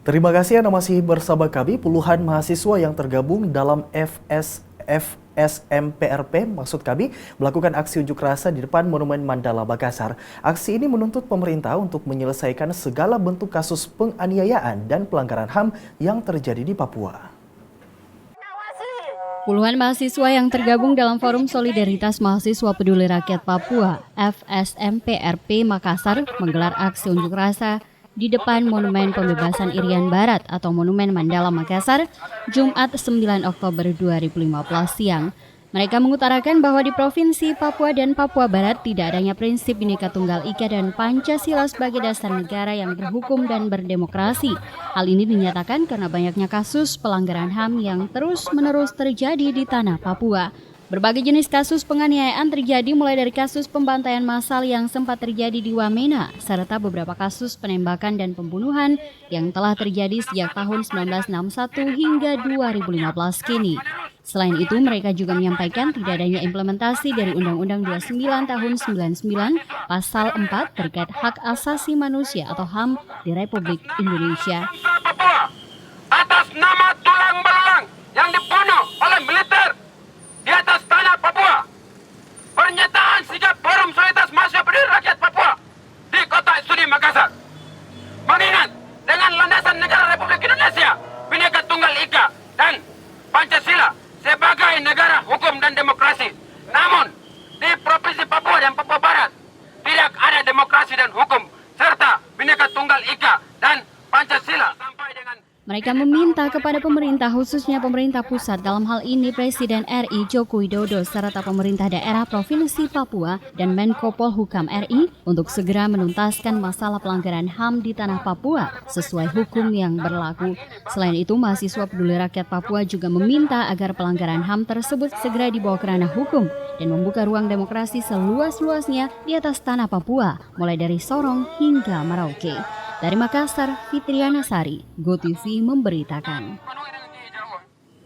Terima kasih Anda masih bersama kami. Puluhan mahasiswa yang tergabung dalam FSMPRP maksud kami melakukan aksi unjuk rasa di depan Monumen Mandala Makassar. Aksi ini menuntut pemerintah untuk menyelesaikan segala bentuk kasus penganiayaan dan pelanggaran HAM yang terjadi di Papua. Puluhan mahasiswa yang tergabung dalam Forum Solidaritas Mahasiswa Peduli Rakyat Papua (FSMPRP) Makassar menggelar aksi unjuk rasa di depan Monumen Pembebasan Irian Barat atau Monumen Mandala Makassar, Jumat 9 Oktober 2015 siang. Mereka mengutarakan bahwa di Provinsi Papua dan Papua Barat tidak adanya prinsip Bhinneka Tunggal Ika dan Pancasila sebagai dasar negara yang berhukum dan berdemokrasi. Hal ini dinyatakan karena banyaknya kasus pelanggaran HAM yang terus-menerus terjadi di tanah Papua. Berbagai jenis kasus penganiayaan terjadi mulai dari kasus pembantaian massal yang sempat terjadi di Wamena, serta beberapa kasus penembakan dan pembunuhan yang telah terjadi sejak tahun 1961 hingga 2015 kini. Selain itu, mereka juga menyampaikan tidak adanya implementasi dari Undang-Undang 29 tahun 99 Pasal 4 terkait hak asasi manusia atau HAM di Republik Indonesia. Atas nama tulang belulang yang dibunuh oleh militer di atas tanah Papua. Pernyataan sikap Forum Solidaritas Mahasiswa Peduli Rakyat Papua di Kota Studi Makassar. Mengingat dengan landasan negara Republik Indonesia, Bhinneka Tunggal Ika dan Pancasila sebagai negara hukum dan demokrasi. Namun di Provinsi Papua dan Papua Barat tidak ada demokrasi dan hukum serta Bhinneka Tunggal Ika dan Pancasila sampai dengan Mereka meminta kepada pemerintah, khususnya pemerintah pusat, dalam hal ini Presiden RI Joko Widodo serta pemerintah daerah Provinsi Papua dan Menko Polhukam RI untuk segera menuntaskan masalah pelanggaran HAM di tanah Papua sesuai hukum yang berlaku. Selain itu, mahasiswa Peduli Rakyat Papua juga meminta agar pelanggaran HAM tersebut segera dibawa ke ranah hukum dan membuka ruang demokrasi seluas-luasnya di atas tanah Papua, mulai dari Sorong hingga Merauke. Dari Makassar, Fitriana Sari, GoTV memberitakan.